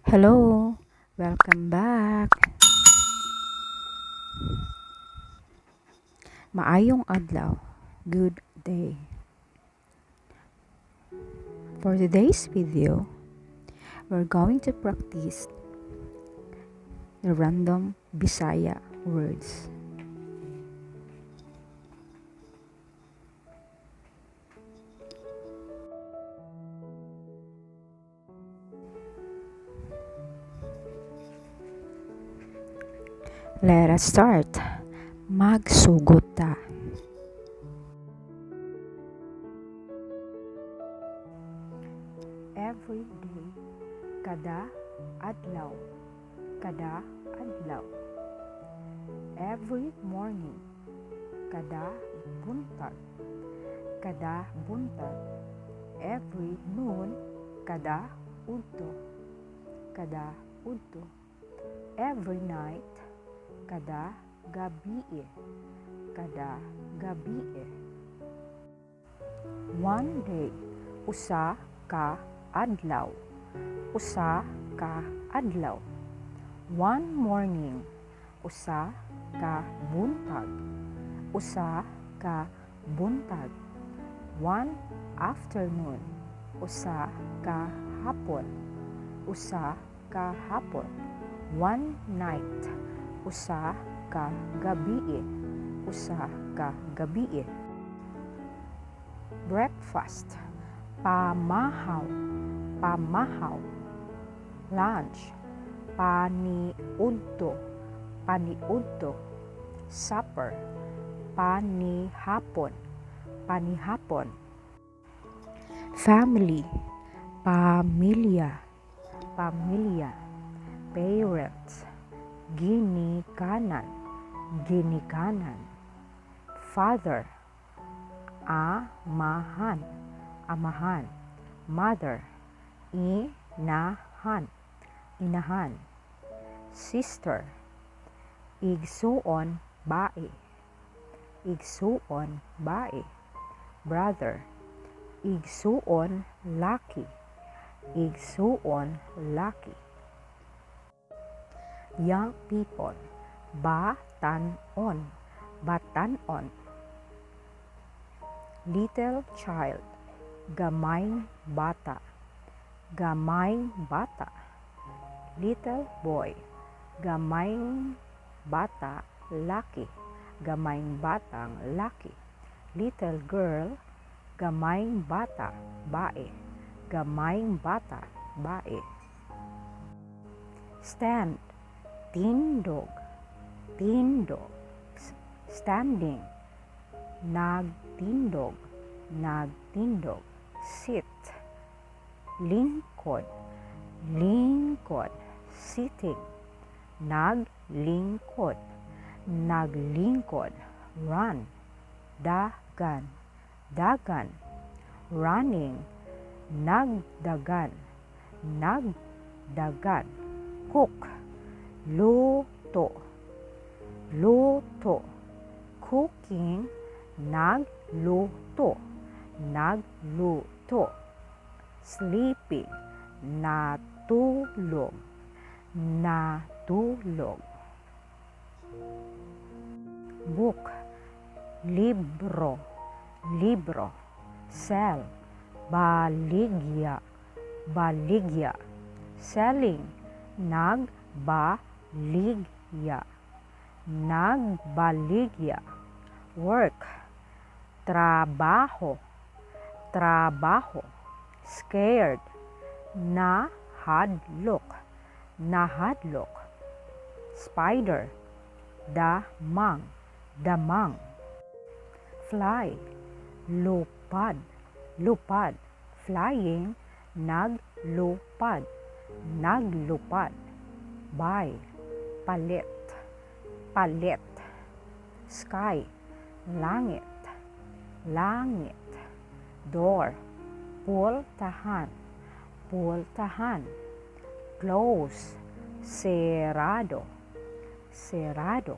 Hello, welcome back. Maayong adlaw. Good day. For today's video, we're going to practice the random Bisaya words. Let us start. Magsugod ta. Every day, kada adlaw, kada adlaw. Every morning, kada buntag, kada buntag. Every noon, kada udto, kada udto. Every night, kada gabi, kada gabi. One day, usa ka adlaw, usa ka adlaw. One morning, usa ka buntag, usa ka buntag. One afternoon, usa ka hapon, usa ka hapon. One night, usa ka gabi, usa ka gabi. Breakfast, pamahaw, pamahaw. Lunch, paniudto, paniudto. Supper, panihapon, panihapon. Family, pamilya, pamilya. Parents, ginikanan, ginikanan. Father, amahan, amahan. Mother, inahan, inahan. Sister, igsuon, bae, igsuon, bae. Brother, igsuon, laki, igsuon, laki. Young people, batanon, batanon. Little child, gamayng bata, gamayng bata. Little boy, gamayng bata, laki, gamayng batang laki. Little girl, gamayng bata, bae, gamayng bata, bae. Stand, tindog, tindog. Standing, nagtindog, nagtindog. Sit, lingkod, lingkod. Sitting, naglingkod, naglingkod. Run, dagan, dagan. Running, nagdagan, nagdagan. Cook, luto, luto. Cooking, nagluto, nagluto. Sleeping, natulog, natulog. Book, libro, libro. Sell, baligya, baligya. Selling, nagbaligya, nagbaligya. Work, trabaho, trabaho. Scared, nahadlok, nahadlok. Spider, damang, damang. Fly, lupad, lupad. Flying, naglupad, naglupad. Buy, palit, palit. Sky, langit, langit. Door, pultahan, pultahan. Close, cerrado, cerrado.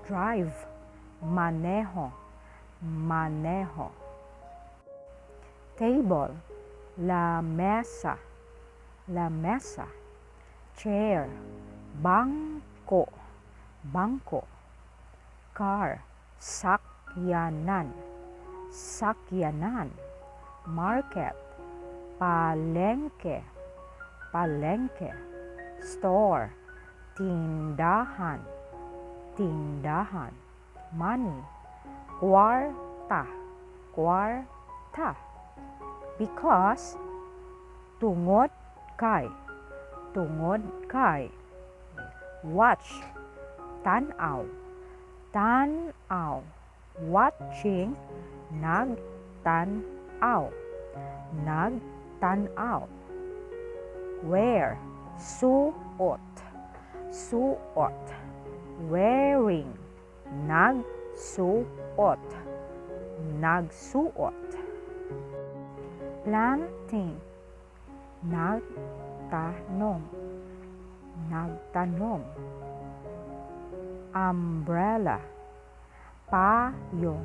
Drive, manejo, manejo. Table, la mesa, lamesa, chair, bangko, bangko, car, sakyanan, sakyanan, market, palengke, palengke, store, tindahan, tindahan, money, kwarta, kwarta. Because tungod kay, tungod kay. Watch, tanaw, tanaw, watching, nagtanaw, nagtanaw. Wear, suot, suot, wearing, nagsuot, nagsuot. Planting, nagtanom, nagtanom. Umbrella, payong,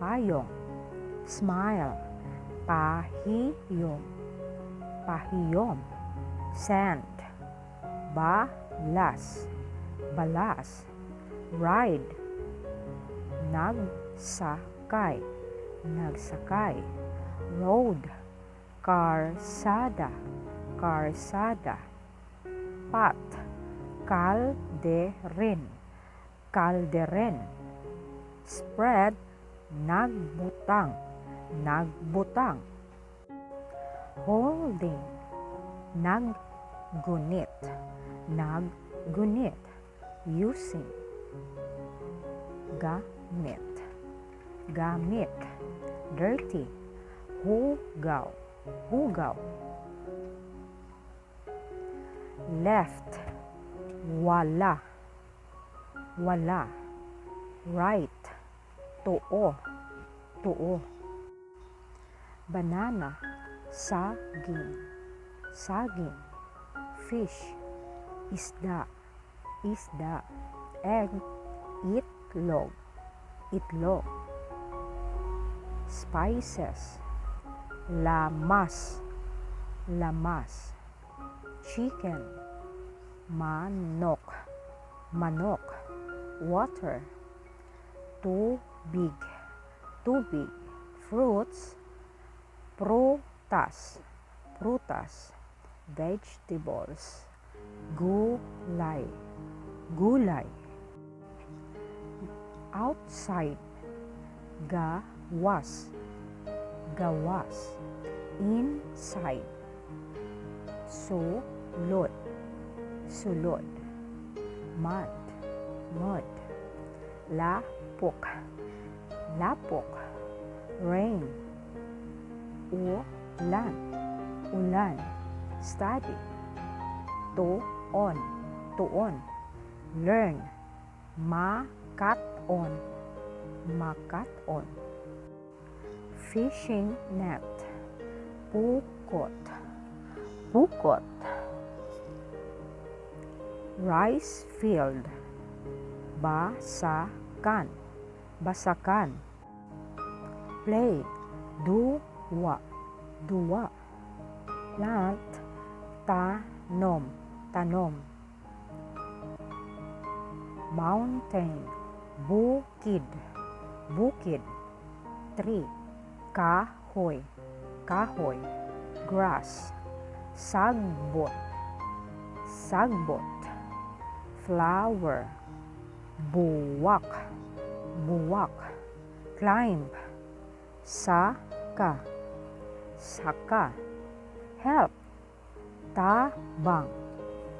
payong. Smile, pahiyom, pahiyom. Sand, balas, balas. Ride, nagsakay, nagsakay. Road, karsada, karsada. Pot, kalderin, kalderin. Spread, nagbutang, nagbutang. Holding, naggunit, naggunit. Using, gamit, gamit. Dirty, hugaw, hugaw. Left, wala, wala. Right, too, too. Banana, saging, saging. Fish, isda, isda. Egg, itlog, itlog. Spices, lamas, lamas. Chicken, manok, manok. Water, tubig, tubig. Fruits, prutas, prutas. Vegetables, gulay, gulay. Outside, gawas, gawas. Inside, sulod, sulod. Mud, mud. Lapok, lapok. Rain, ulan, ulan. Study, tuon, tuon. Learn, makaton, makaton. Fishing net, pukot, pukot. Rice field, basakan, basakan. Play, duwa, duwa. Plant, tanom, tanom. Mountain, bukid, bukid. Tree, kahoy, kahoy. Grass, sagbot, sagbot. Flower, buwak, buwak. Climb, saka, saka. Help, tabang,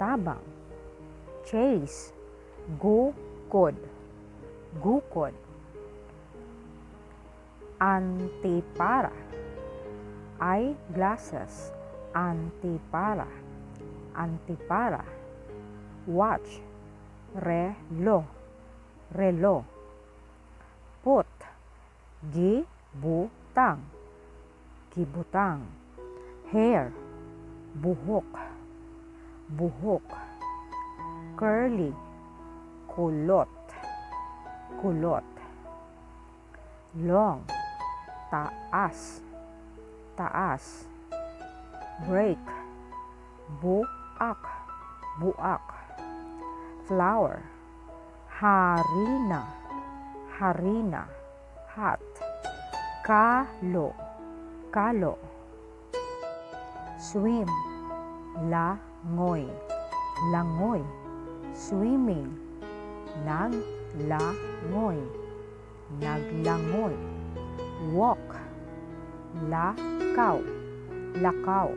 tabang. Chase, gukod, gukod. Antipara, eyeglasses, antipara, antipara. Watch, relo, relo. Put, gibutang, gibutang. Hair, buhok, buhok. Curly, kulot, kulot. Long, taas, taas. Break, buak, buak. Flour, harina, harina, hot. Kalo, kalo. Swim, langoy, langoy. Swimming, naglangoy, naglangoy. Walk, lakaw, lakaw.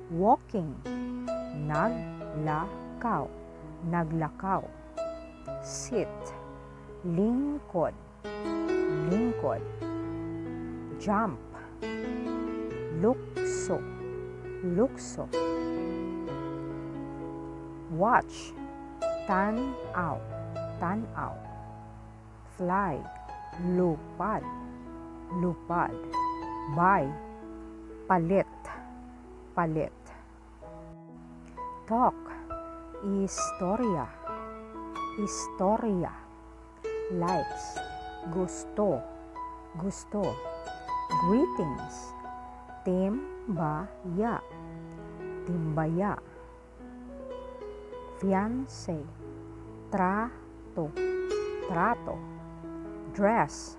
Walking, naglakaw, naglakaw. Sit, lingkod, lingkod. Jump, lukso, lukso. Watch, tanaw, tanaw. Fly, lupad, lupad. Buy, palit, palit. Talk, istorya, istorya. Likes, gusto, gusto. Greetings, timbaya, timbaya. Fiancé, trato, trato. Dress,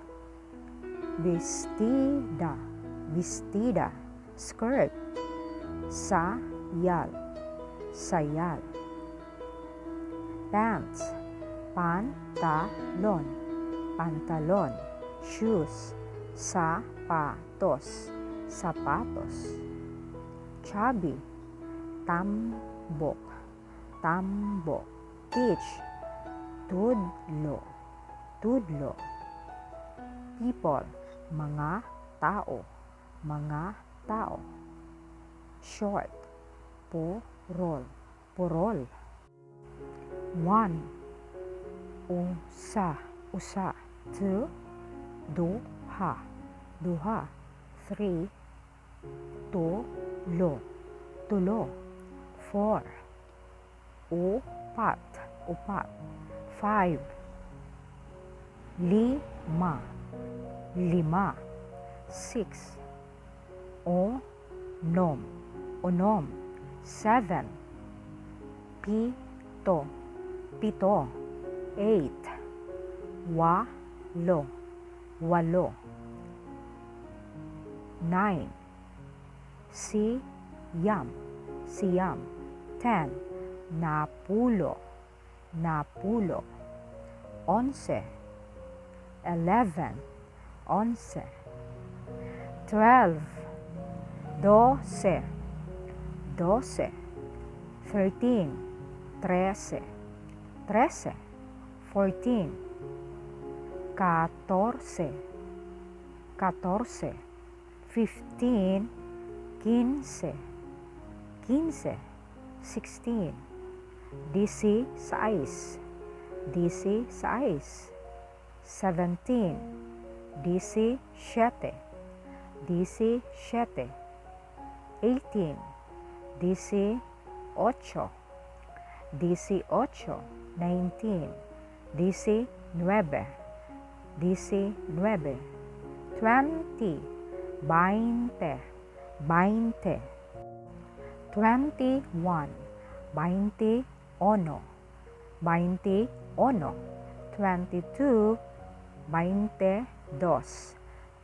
vestida, vestida. Skirt, sayal, sayal. Pants, pantalon, pantalon. Shoes, sapatos, sapatos. Chubby, tambok, tambok. Teach, tudlo, tudlo. People, mga tao, mga tao. Short, purol, purol. One, usa, usa. Two, duha, duha. Three, tulo, tulo. Four, upat, upat. Five, lima, lima. Six, onom, onom. Seven, pito, pito. Eight, walo, walo. Nine, siyam, siyam. 10, napulo, napulo. 11, 11, 11. 12, 12, 12. 13, 13, 13. 14, 14, 14. 15, 15, 15. 16, 16, 16. 17, 17, 17. 18, 18, 18. 19, 19, 19. 20, 20, 20. 21, 21, 21. 22, 22,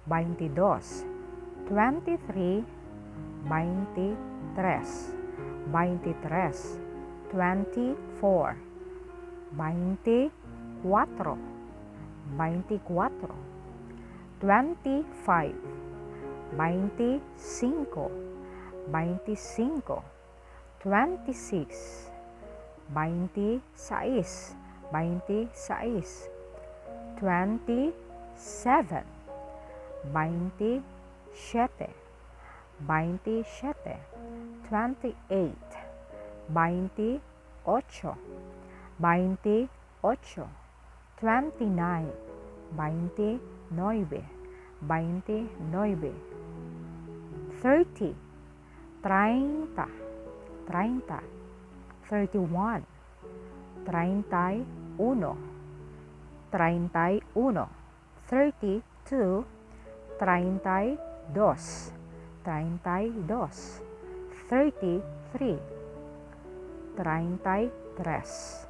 22. 23, 23, 23. 24, 24, 24. 25, 25, 25. 26, 26, 26. 27, 27, 27. 28, 28, 28. 29, 29, 29. 30, 30, 30. 31, 31, 31. 32, 32, 32. 33, 33,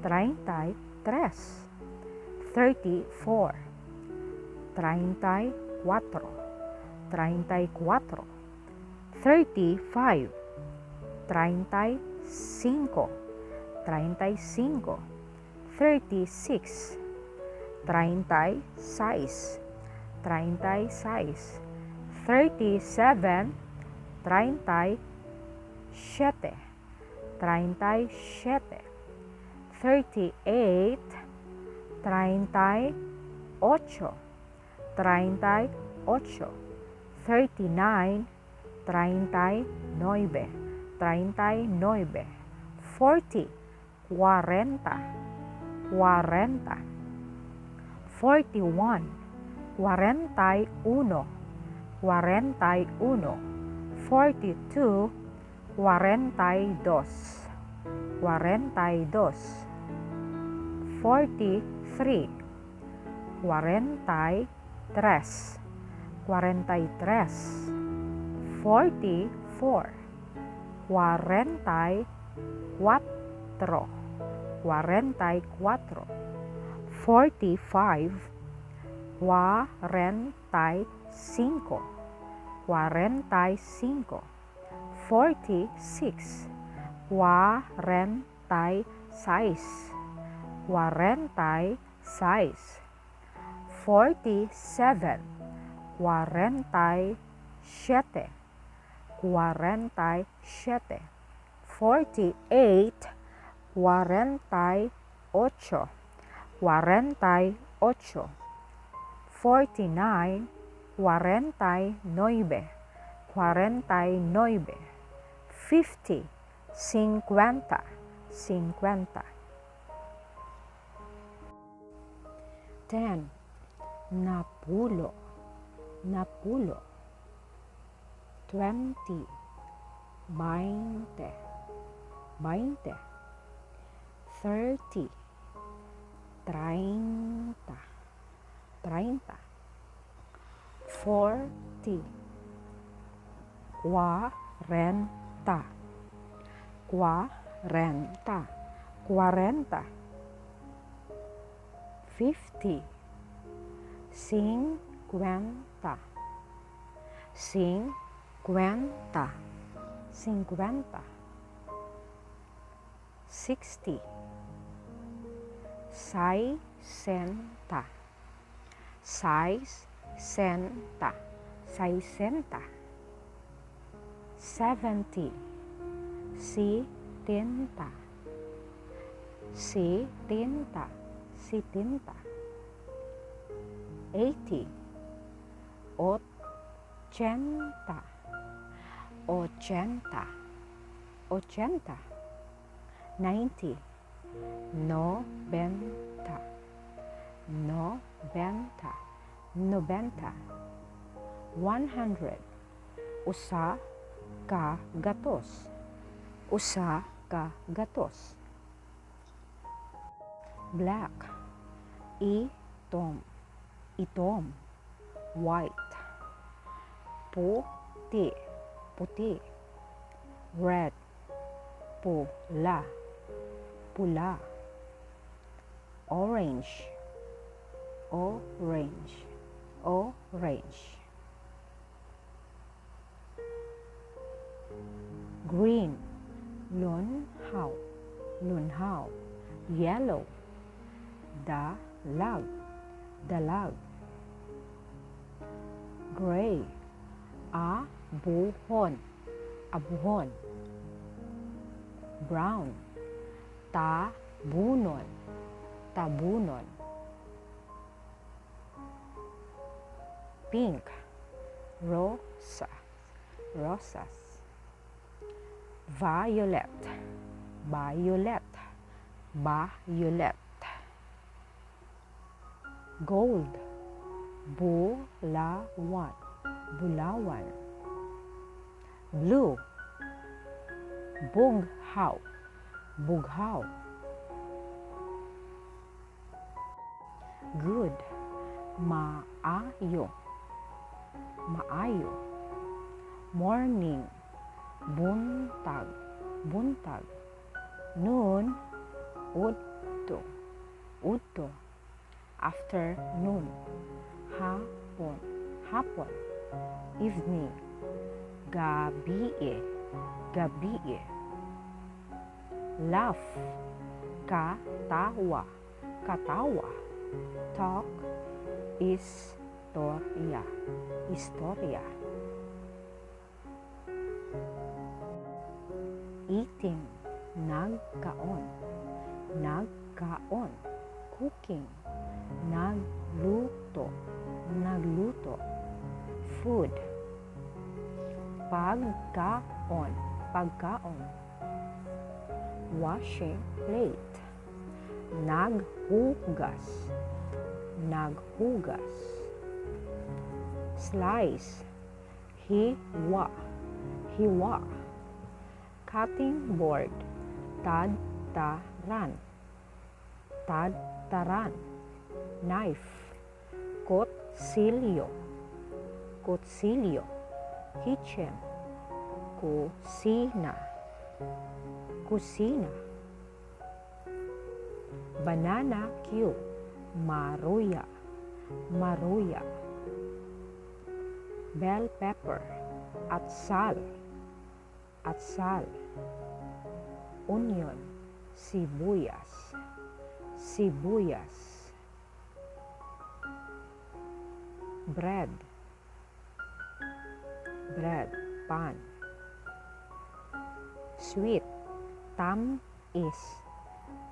33, 34, 34, 34, 35, 35, 35, 36, 36, 36, 37, 37, 37, 38, 38, 38, 39, 39, 39, 40, 40, 40, 41, 41, 41, 42, 42, 42, 43, 43, 43, 44, 44, 44, 45, 45, 45, 46, 46, 46, 47, 47, 47, 48, 48, 48, 49, 49, 49, 50, 50, 50, 10, napulo, napulo, 20, 20, 20, 30, 30, 30, 40, 40, 40, 40, 50, 50, 50, 50, 60, 60, 60, 60, 70, 70, 70, 70, 80, 80, 80, 80, 90, 90, 90, 90, 100, usa ka gatos, usa ka gatos. Black, itom, itom. White, puti, puti. Red, pula, pula. Orange, orange, orange. Green, lunhaw, lunhaw. Yellow, dalag, dalag. Gray, abuhon, abuhon. Brown, tabunon, tabunon. Pink, rosa, rosas. Violet, violet, violet. Gold, bulawan, bulawan. Blue, bughaw, bughaw. Good, maayo, maayo. Morning, buntag, buntag. Noon, udto, udto. Afternoon, hapon, hapon. Evening, gabi, gabi. Laugh, katawa, katawa. Talk, istorya, istorya. Eating, nagkaon, nagkaon. Cooking, nagluto, nagluto. Food, pagkaon, pagkaon. Washing plate, naghugas, naghugas. Slice, hiwa, hiwa. Cutting board, tadtaran, tadtaran. Knife, kutsilyo, kutsilyo. Kitchen, kusina, kusina. Banana cue, maruya, maruya. Bell pepper, atsal, atsal. Onion, sibuyas, sibuyas. Bread, bread, pan. Sweet, tamis,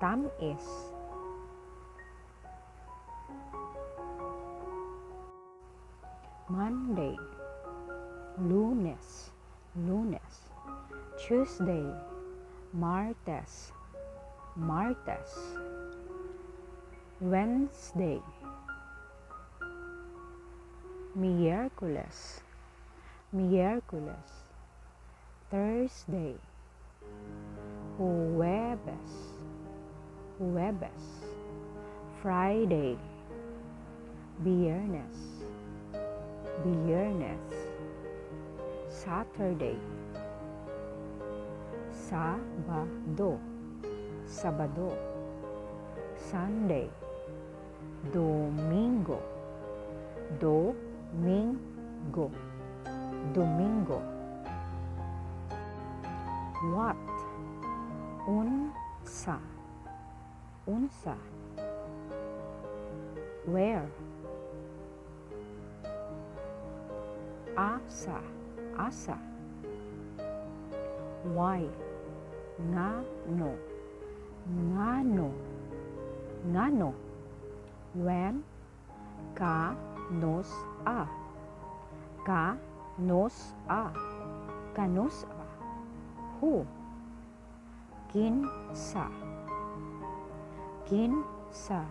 tamis. Monday, Lunes, Lunes. Tuesday, Martes, Martes. Wednesday, Miyerkules, Miyerkules. Thursday, Huwebes, Huwebes. Friday, Biyernes, Biyernes. Saturday, Sabado, Sabado. Sunday, Domingo, Domingo, Domingo. What, unsa, unsa. Where, asa, asa. Why, ngano, ngano, ngano. When, kanos-a, kanos-a, kanos-a. Who, kinsa, kinsa,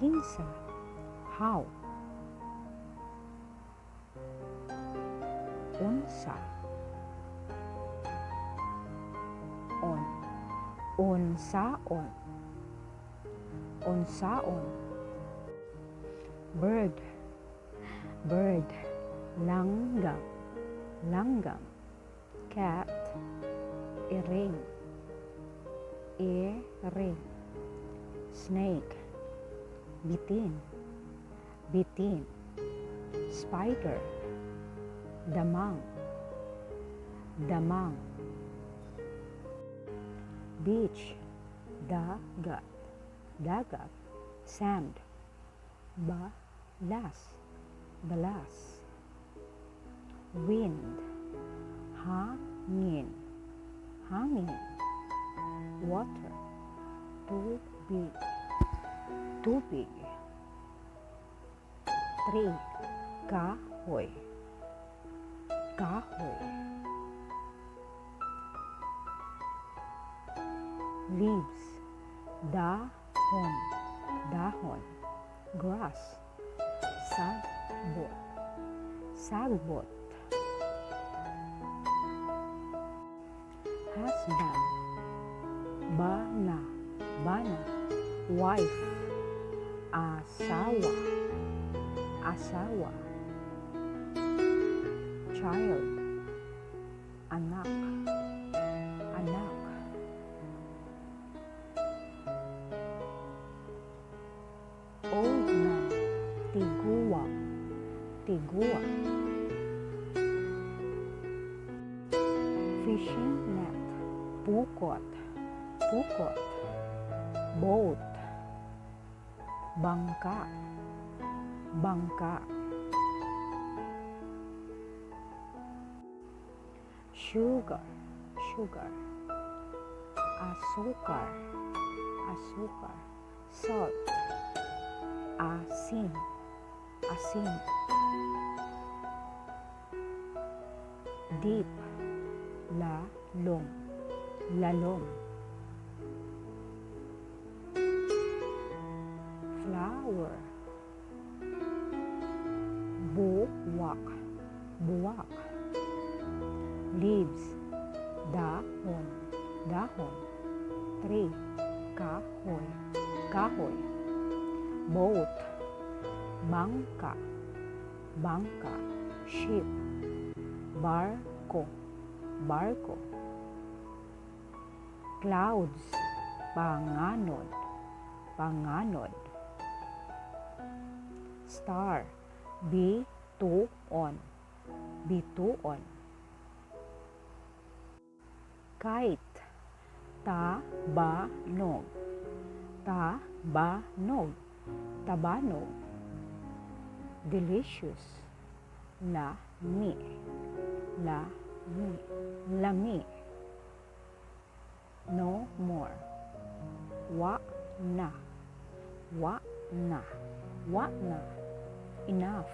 kinsa. How, unsa, on, unsaon, unsaon. Bird, bird. Langgam, langgam. Cat, iring, iring. Snake, bitin, bitin. Spider, damang, damang. Beach, dagat, dagat. Sand, balas, balas. Wind, hangin, hangin. Water, tubig, tubig. Tree, kahoy, kahoy. Leaves, dahon, dahon. Grass, sagbot, sagbot. Husband, bana, bana. Wife, asawa, asawa. Child, anak, anak. sagwa, fishing net, pukot, pukot, boat, bangka, bangka, sugar, sugar, asukar, asukar, salt, asin, asin, deep, lalong, lalong, flower, buwak, buwak, leaves, dahon, dahon, tree, kahoy, kahoy, boat, bangka, bangka, ship, barko, barko, clouds, panganod, panganod, star, bituon, bituon, kite, tabanog, tabanog, tabanog, delicious, lami, lami, lami, no more, wa na, wa na, wa na, enough,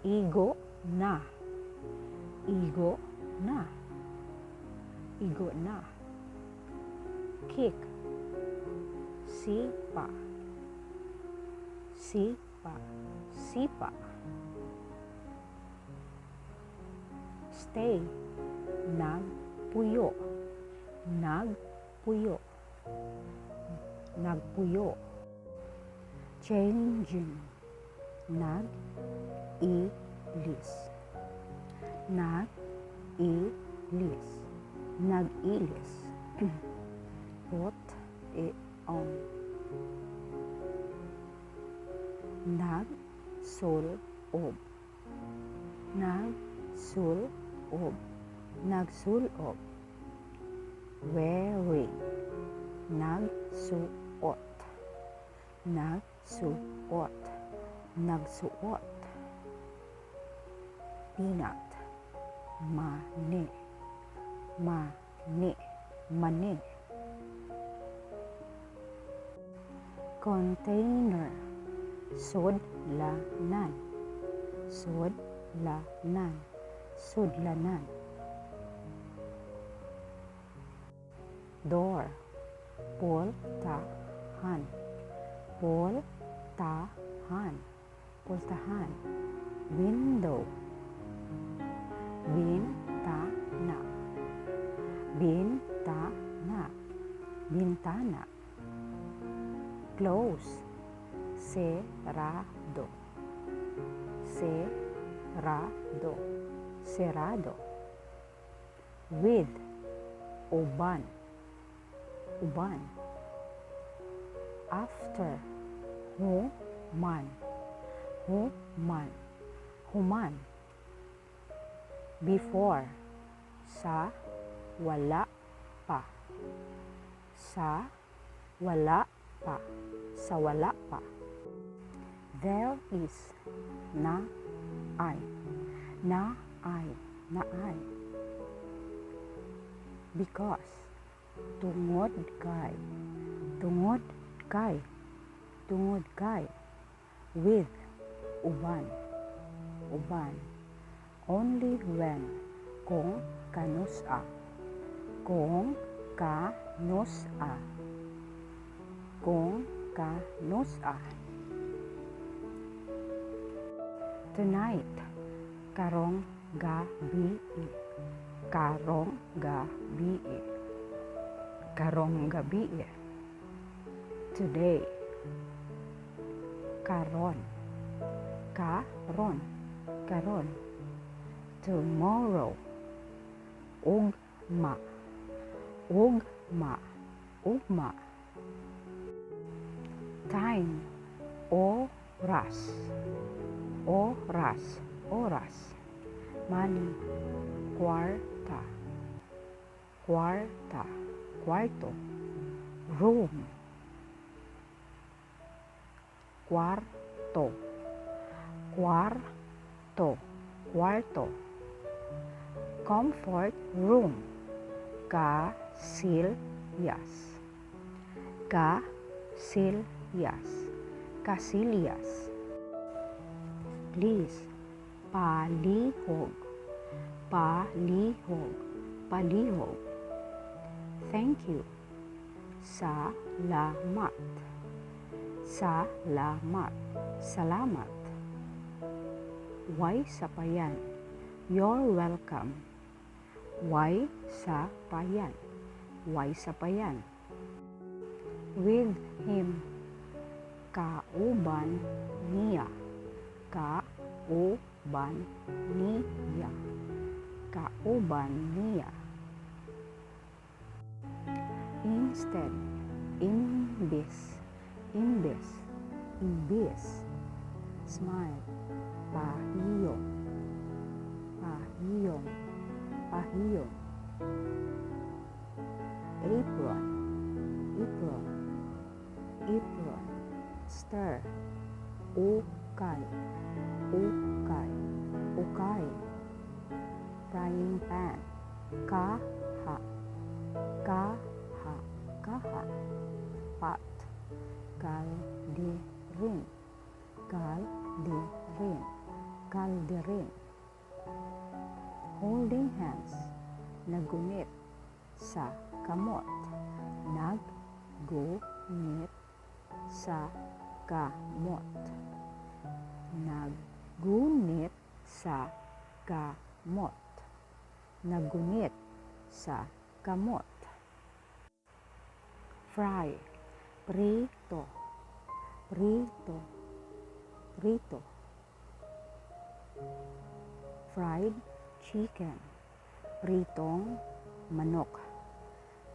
igo na, igo na, igo na, kick, sipa, sipa, sipa, stay, nagpuyo, nagpuyo, nagpuyo, changing, nag-ilis, nag-ilis, nag-ilis, put it on, nagsulob, nagsulob, nagsulob, wearing, nagsuot, nagsuot, nagsuot, peanut, mani, mani, mani, container, sudlanan, sudlanan, sudlanan, door, pultahan, pultahan, pultahan, window, bintana, bintana, bintana, close, cerrado, cerrado, cerrado, with, uban, uban, after, human, human, human, before, sa wala pa, sa wala pa, sa wala pa, there is, na ay, na ay, na ay, because, tungod kay, tungod kay, tungod kay, with, uban, uban, only when, kung kanusa, kung kanusa, kung kanusa, tonight, karong gabi, karong gabi, karong gabi, today, karon, karon, karon, tomorrow, ugma, ugma, ugma, time, oras, oras, oras. Money, kwarta, kwarta, kwarto. Room, kwarto, kwarto, kwarto. Comfort room, casillas, casillas, casillas. Please, palihog, palihog, palihog. Thank you, salamat, salamat, salamat. Why sapayan? You're welcome. Why sapayan? Why sapayan? With him, kauban niya, kauban niya, kauban niya. Instead, imbis, imbis, imbis. Smile, pahiyong, pahiyong, pahiyong. Apron, apron, apron. Stir, ukay, ukay, ukay. Frying pan, kaha, kaha, kaha. Pot, kaldirin, kaldirin, kaldirin. Holding hands, nagunit sa kamot, naggunit sa kamot, nagunit sa kamot, nagunit sa kamot. Fry, prito, prito, prito. Fried chicken, pritong manok,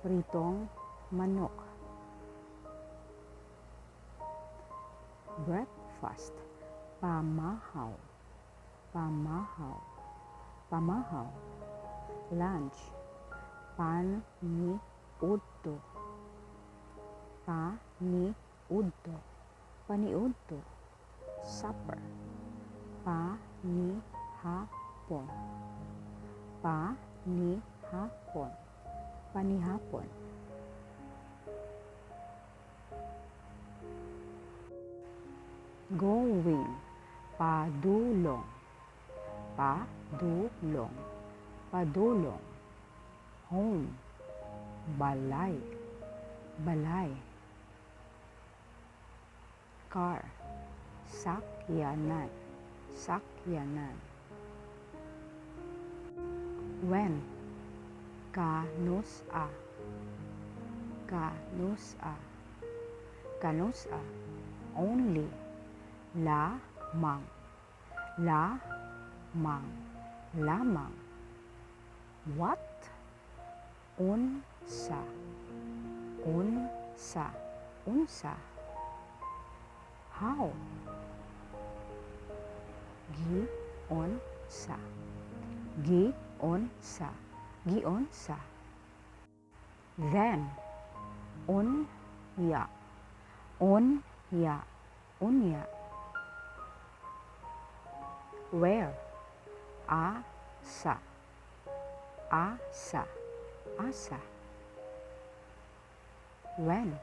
pritong manok. Breakfast, pamahaw, pamahaw, pamahaw. Lunch, paniudto, paniudto, paniudto. Supper, panihapon, panihapon, panihapon. Going, padulong, padulong, padulong. Home, balay, balay. Car, sakyanan, sakyanan. When, kanusa, kanusa, kanusa. Only, lamang, lamang, lamang. What? Unsa, unsa, unsa. How? Gionsa, gionsa, gionsa. Then, unya, unya, unya. Where? Asa, asa, asa. When?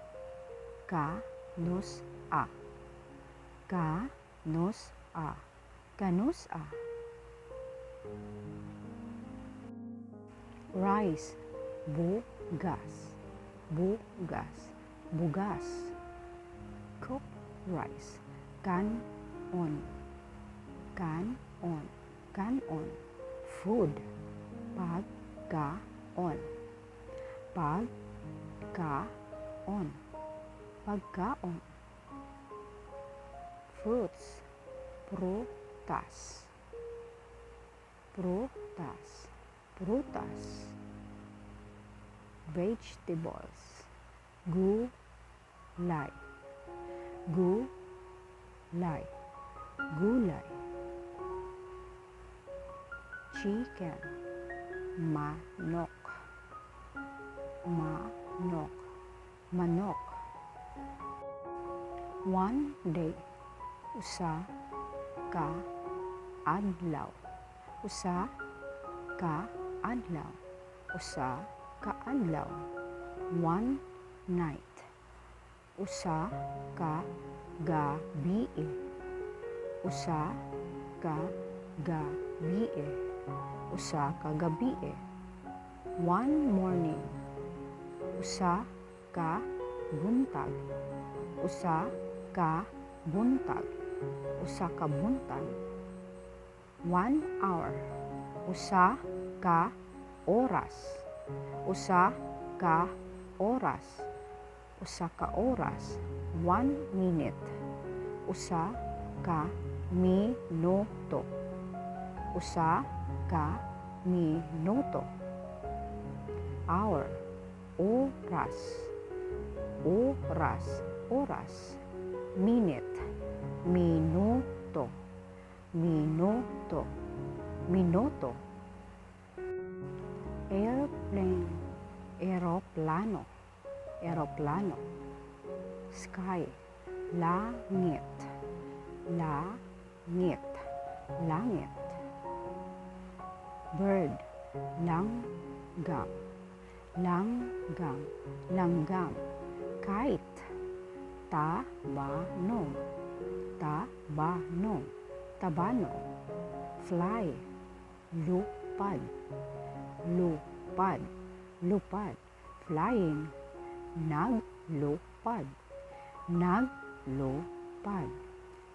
Kanusa, kanusa, kanusa. Rice, bugas, bugas, bugas. Cook rice, kanon, kanon, kanon. Food, pagkaon, pagkaon, pagkaon. Fruits, prutas, prutas, prutas. Vegetables, gulay, gulay, gulay. chicken, manok, manok, manok. One day, usa ka adlaw, usa ka adlaw, usa ka adlaw. One night, usa ka gabi, usa ka gabi, usa ka gabi. One morning, usa ka buntag, usa ka buntag, usa ka buntag. 1 hour, usa ka oras, usa ka oras, usa ka oras. 1 minute, usa ka minuto, usa ka minuto. Hour, oras, oras, oras. Minute, minuto, minuto, minuto. Airplane, eroplano, eroplano. Sky, langit, langit, langit. Bird, langgam, langgam, langgam. Kite, tabanog, tabanog, tabanog. Fly, lupad, lupad, lupad. Flying, naglupad, naglupad,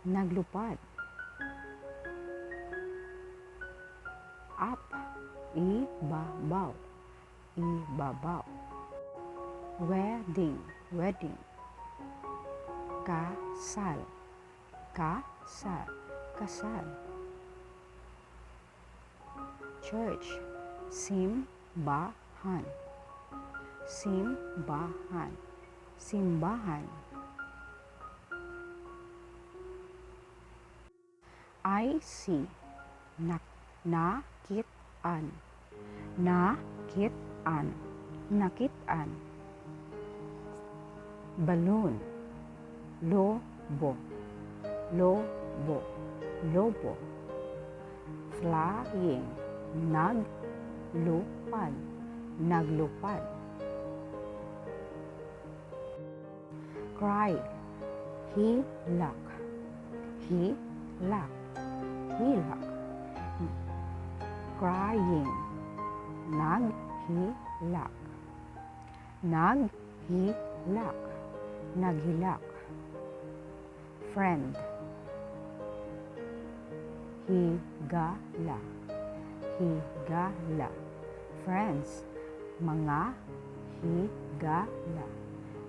naglupad. Up, ibabaw, ibabaw. Wedding, wedding. Kasal, kasal, kasal. Church, simbahan, simbahan, simbahan. I see, nakitaan, nakitaan, nakitaan. Balloon, lobo, lobo, lobo. Flying, naglupad, naglupad. Cry, hilak, hilak, hilak. Crying, naghilak, naghilak, naghilak. Friend, higala, higala. Friends, mga higala,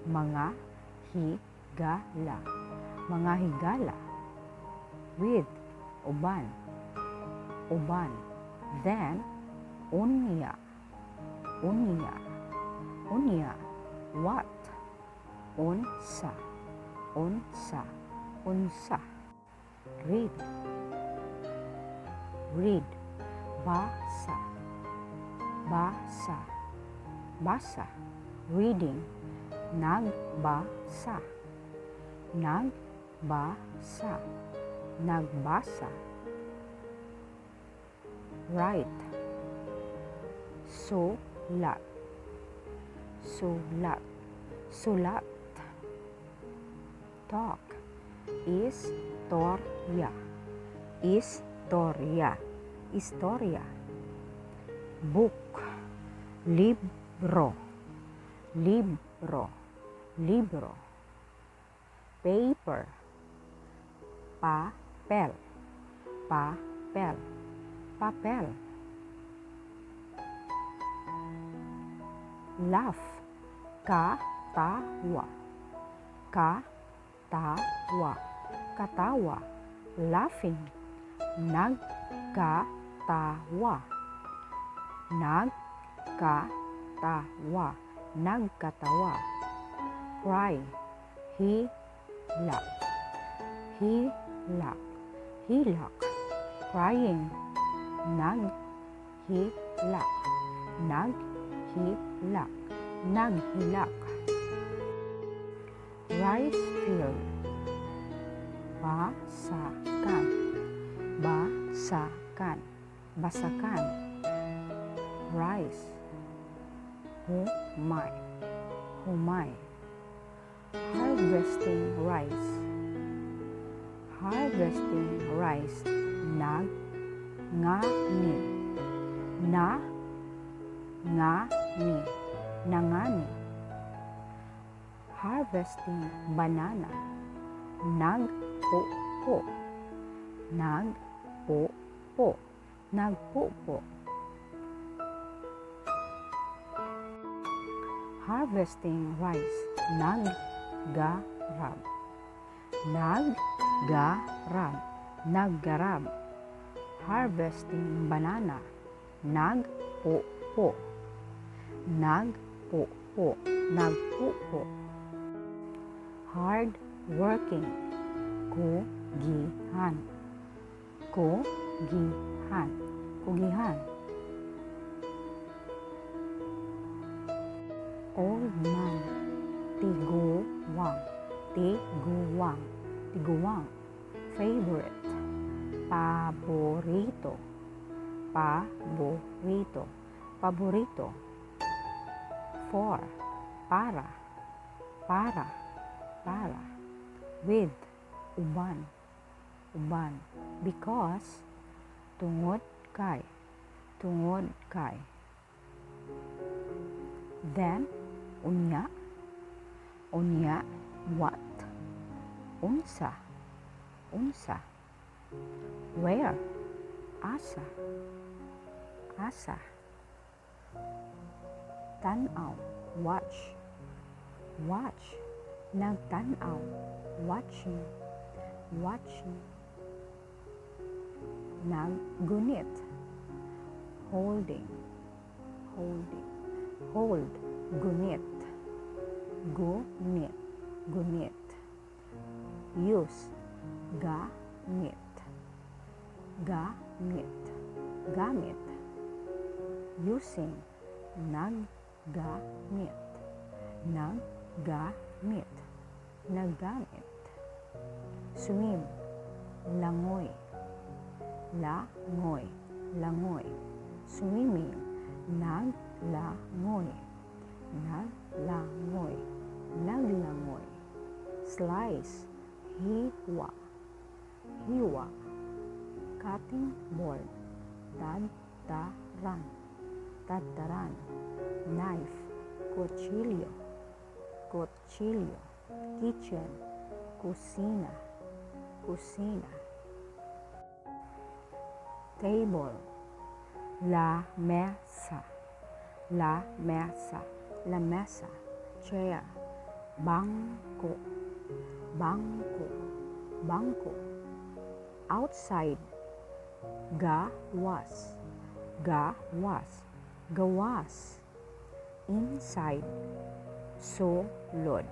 mga higala, mga higala. With, uban, uban. Then, unya, unya, unya. What? Unsa, unsa, unsa. Read, read. Basa, basa, basa. Reading, nagbasa, nagbasa, nagbasa. Write, sulat, sulat, sulat. Talk, istorya, istorya, istorya. Book, libro, libro, libro. Paper, papel, papel, papel. Laugh, katawa, katawa, katawa. Laughing, nagkatawa, nagkatawa, nagkatawa. Cry, hilak, hilak, hilak. Crying, naghilak, naghilak, naghilak. Rice field, basakan, basakan, basakan. Rice, humay, humay. Harvesting rice, harvesting rice. Nangani, nangani, nangani. Harvesting banana, nagpupo, nagpupo, nagpupo. Harvesting rice, naggarab, naggarab, naggarab. Harvesting banana, nagpupo, nagpupo, nagpupo. Hard working, kugihan, kugihan, kugihan. Old man, tiguwang, tiguwang, tiguwang. Favorite, paborito, paborito, paborito. For, para, para, para. With, uban, uban. Because, tungod kay, tungod kay. Then, unya, unya, what? Unsa, unsa. Where? Asa, asa. Tanaw, watch, watch. Nagtanaw, watching, watching. Naggunit, holding, holding, hold. Gunit, gunit, gunit. Use, gamit, gamit, gamit. Using, naggamit, naggamit, naggamit. Swim, langoy, langoy, langoy. Swimming, naglangoy, naglangoy, naglangoy. Slice, hiwa, hiwa. Cutting board, tadtaran, tadtaran. Knife, kutsilyo, kutsilyo. Kitchen, kusina, kusina. Table, la mesa, la mesa, la mesa. Chair, bangko, bangko, bangko. Outside, gawas, gawas, gawas. Inside, sulod,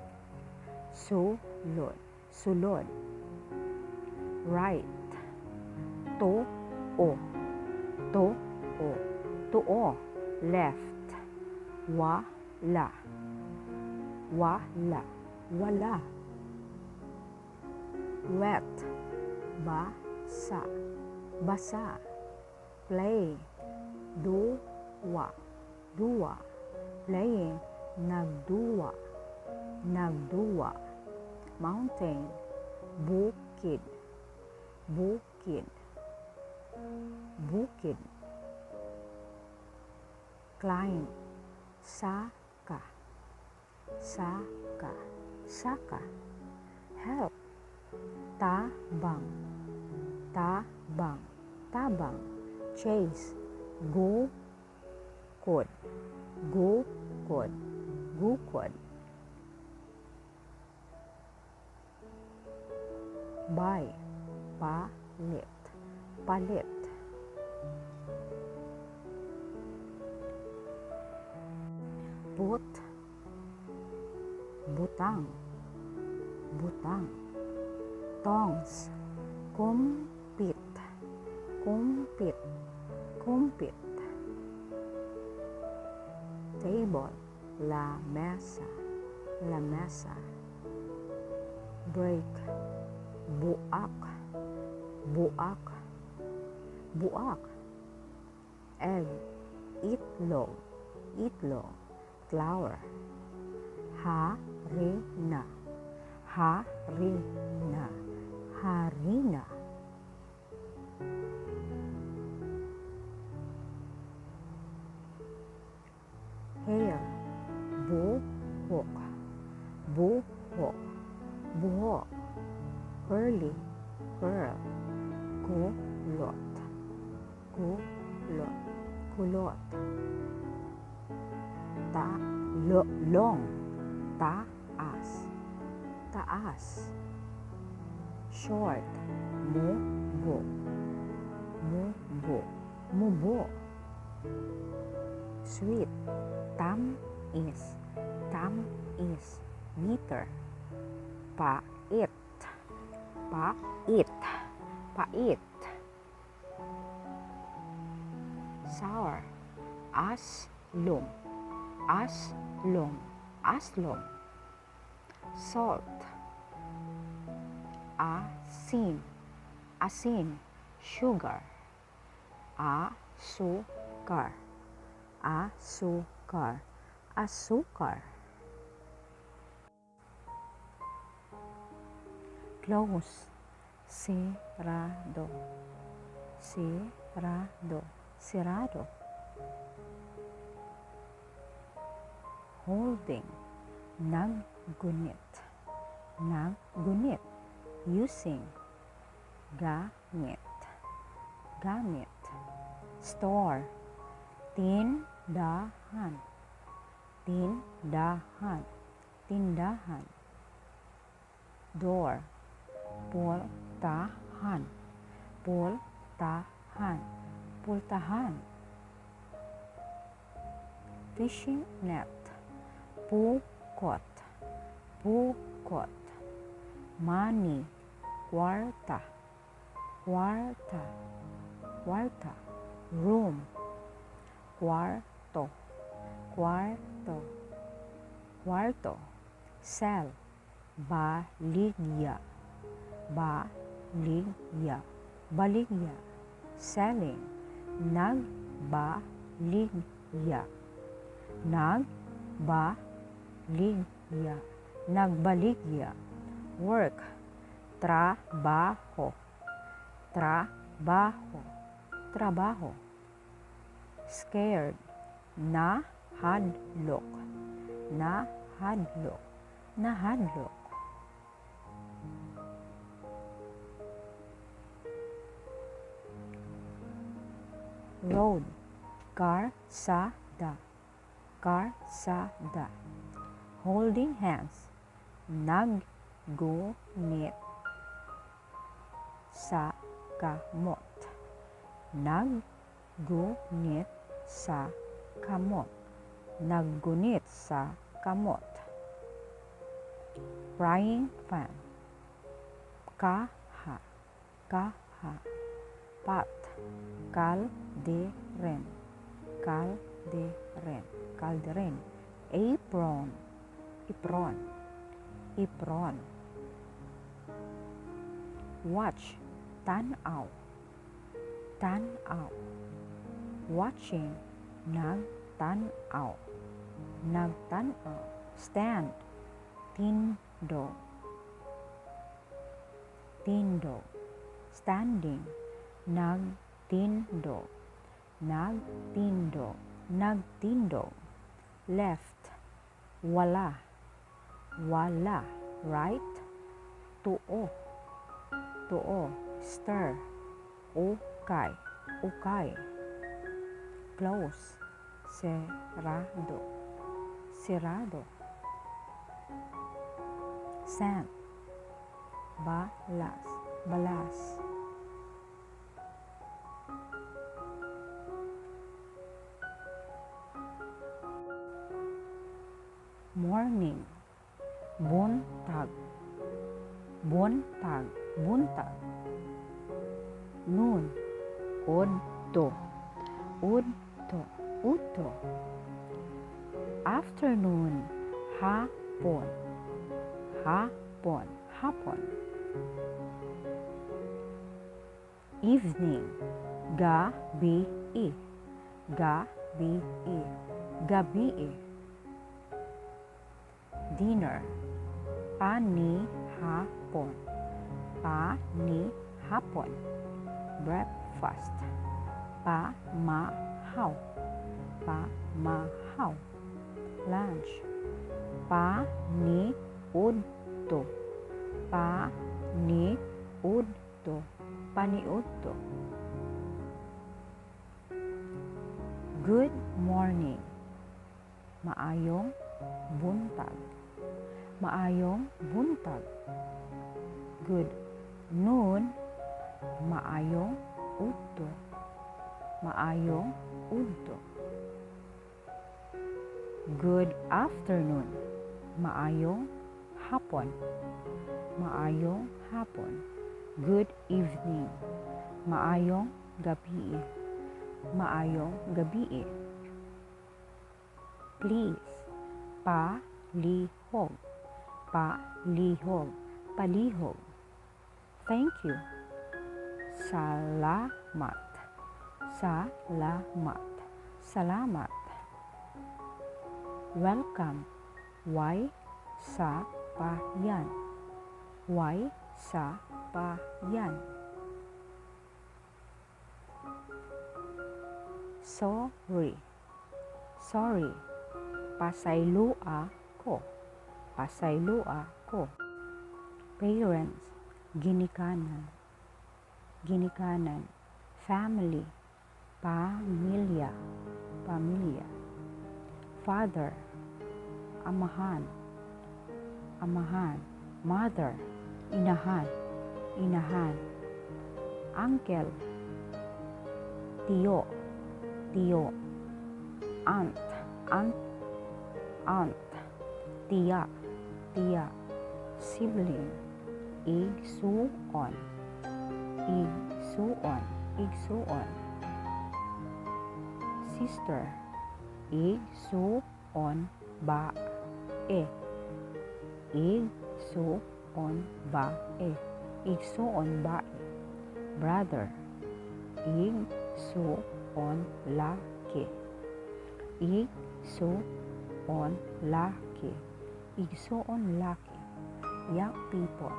sulod, sulod. Right, to-o, to-o, to-o. Left, wala, wala, wala. Wet, basa, basa. Play, duwa, duwa. Playing, nagduwa, nagduwa. Mountain, bukid, bukid, bukid. Climb, saka, saka, saka. Help, tabang, tabang, tabang. Chase, gukod, gukod, gukod. Buy, palit, palit. Put, butang, butang. Tongs, kumpit, kumpit, kumpit. table, la mesa, la mesa. Break, buak, buak, buak. Egg, itlog, itlog. Flour, harina, harina, harina. Hair, buhok, buhok, buhok. Curly, curl. Kulot, kulot, kulot. Long, taas, taas. Short, mubo, mubo, mubo. Sweet, tamis, bitter. Pait, pait, pait. Sour, aslong, aslong, aslong. Salt, asin, asin. Sugar, asukar, asukar, asukar. Close, cerrado, cerrado, cerrado. Holding, naggunit, naggunit. Using, gamit, gamit. Store, tindahan, tindahan, tindahan. Door, pultahan, pultahan, pultahan. Fishing net, pukot, pukot. Money, kwarta, kwarta, kwarta. Room, kwarto, kwarto, kwarto. Cell, baligya, baligya, baligya. Selling, nagbaligya, nagbaligya, nagbaligya. Work, trabaho, trabaho, trabaho. Scared, nahadlok, nahadlok, nahadlok. Road, karsada, karsada. Holding hands, naggunit sa kamot, naggunit sa kamot, naggunit sa kamot. Frying pan, kaha, kaha. Pot, kalderen, kalderen, kalderen. Apron, apron, apron. Watch, tanaw, tanaw. Watching, nagtanaw, nagtanaw. Stand, tindo, tindo. Standing, nagtindo, nagtindo, nagtindo. Left, wala, wala. Right, tuo, tuo. Stir, ukay, ukay. Close, cerrado, cerrado. Sand, balas, balas. Morning, buntag, buntag, buntag. Noon, udto, udto, udto. Afternoon, hapon, hapon, hapon. Evening, gabi, gabi, gabi. Dinner, panihapon, panihapon. Breakfast, pamahaw, pamahaw. Lunch, paniudto, paniudto, paniudto. Good morning, maayong buntag, maayong buntag. Good noon, maayong udto, maayong udto. Good afternoon, maayong hapon, maayong hapon. Good evening, maayong gabi, maayong gabi. Please, palihog, palihog, palihog. Thank you, salamat, salamat, salamat. Welcome, why sa pa yan, why sa pa yan. Sorry, sorry, pasaylua ko, pasaylua ko. Parents, ginikanan, ginikanan. Family, pamilya, pamilya. Father, amahan, amahan. Mother, inahan, inahan. Uncle, tiyo, tiyo. Aunt, aunt, aunt. Tiya, tiya. Sibling, igsuon, igsuon, igsuon. Sister, igsuon bae, igsuon bae, igsuon bae. Brother, igsuon laki, igsuon laki, igsuon laki. Young people,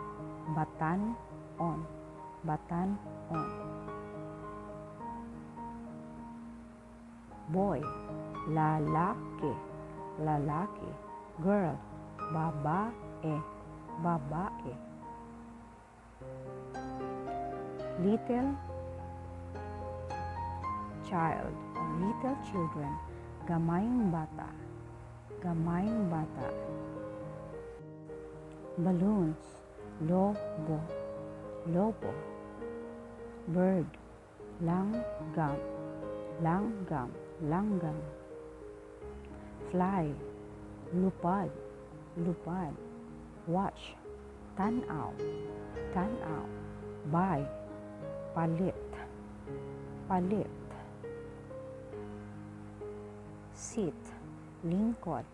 batan-on, batan-on. Boy, lalaki, lalaki. Girl, babae, babae. Little child or little children, gamayng bata, gamayng bata. Balloons, lobo, lobo. Bird, langgam, langgam, langgam. Fly, lupad, lupad. Watch, tanaw, tanaw. Buy, palit, palit. Sit, lingkod,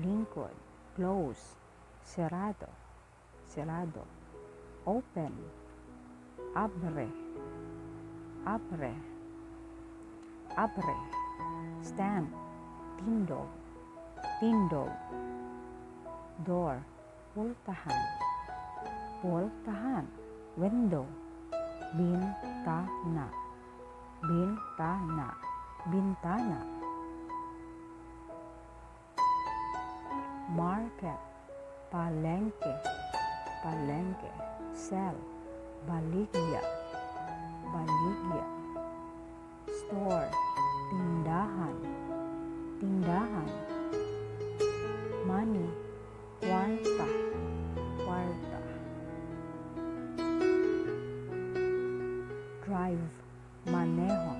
lingkod. Close, cerrado, cerrado. Open, abre, abre, abre. Stand, tindog, tindog. Door, pultahan, pultahan. Window, bintana, bintana, bintana. Market, palengke, palengke. Sell, baligya, baligya. Store, tindahan, tindahan. Money, kwarta, kwarta. Drive, maneho,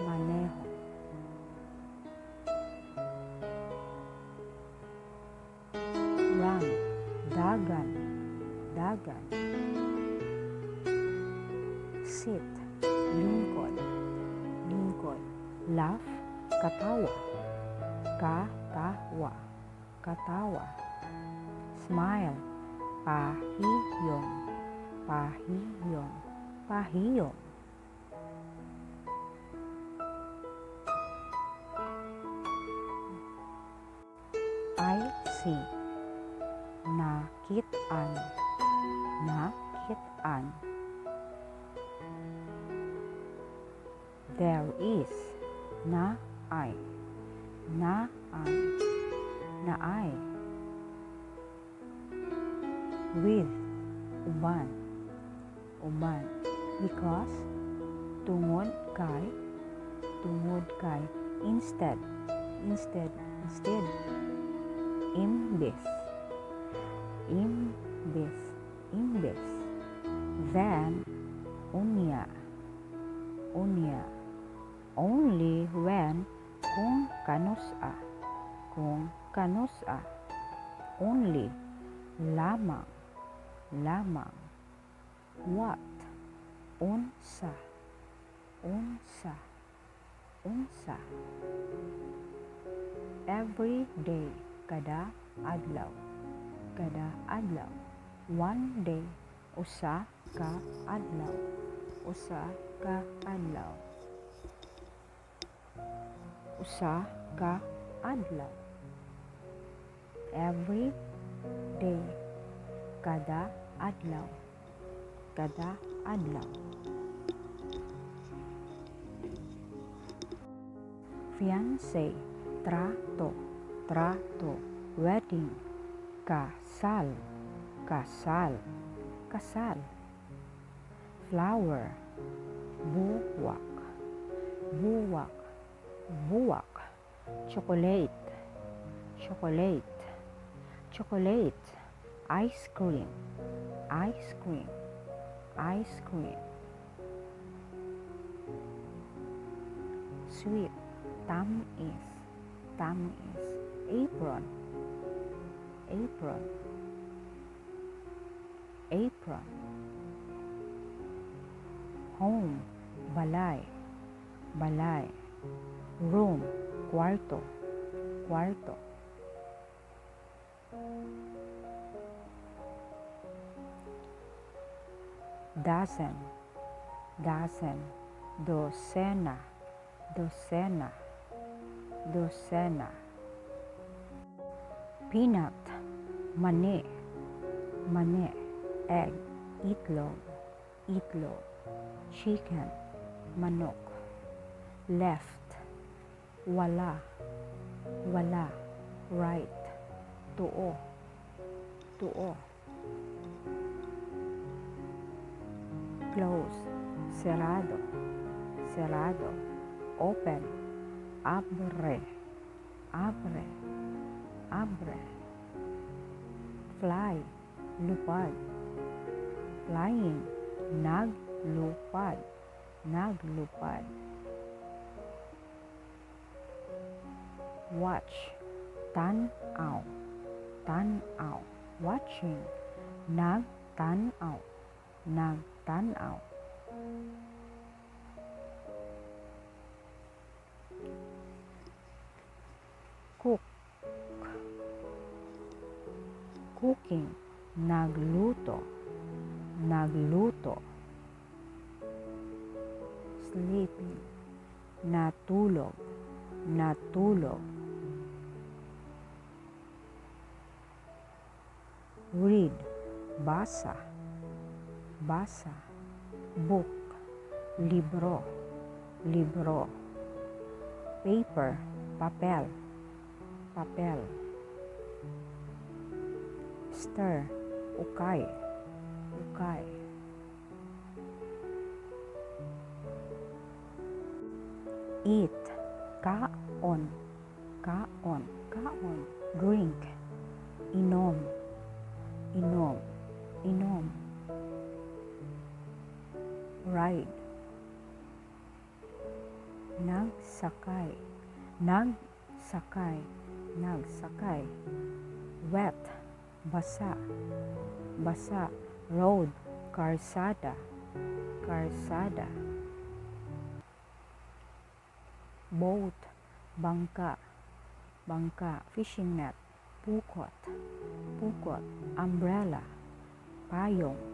maneho. Run, dagan, dagan. Sit, lingkod, lingkod. Laugh, katawa, katawa. katawa, katawa. Smile, pahiyom, pahiyom, pahiyom. I see, nakitaan, nakitaan. There is, naay, naay, naay. With, uban, uban. Because, tungod kay, instead, instead, instead. Imbes, imbes, imbes. Then, unya, unya. Only when, kung kanusa, kung kanusa. Only, lamang, lamang. What, unsa, unsa, unsa. Every day, kada adlaw, kada adlaw. One day, usa ka adlaw, usa ka adlaw. Usa ka adlaw. Every day, kada adlaw, kada adlaw. Fiancé, trato, trato. Wedding, kasal, kasal, kasal. Flower, buwak, buwak, buwak. Chocolate, chocolate, chocolate. Ice cream, ice cream, ice cream. Sweet, tamis, tamis. Apron, apron, apron. Home, balay, balay. Room, kwarto, kwarto. Dozen, dozen. Docena, docena, docena. Peanut, mani, mani. Egg, itlog, itlog. Chicken, manok. Left, wala, wala. Right, tuo, tuo. Close, cerrado, cerrado. Open, abre, abre, abre. Fly, lupad, flying. Naglupad, naglupad. Watch, tanaw, tanaw. Watching, nagtanaw, nagtanaw. Cook, cooking. Nagluto, nagluto. Sleeping, natulog, natulog. Read, basa, basa. Book, libro, libro. Paper, papel, papel. Stir, ukay, ukay. Eat, kaon, kaon, kaon. Drink, inom, inom, inom. Ride, nagsakay, nagsakay, nagsakay. Wet, basa, basa. Road, karsada, karsada. Boat, bangka, bangka, fishing net, pukot, umbrella, payong,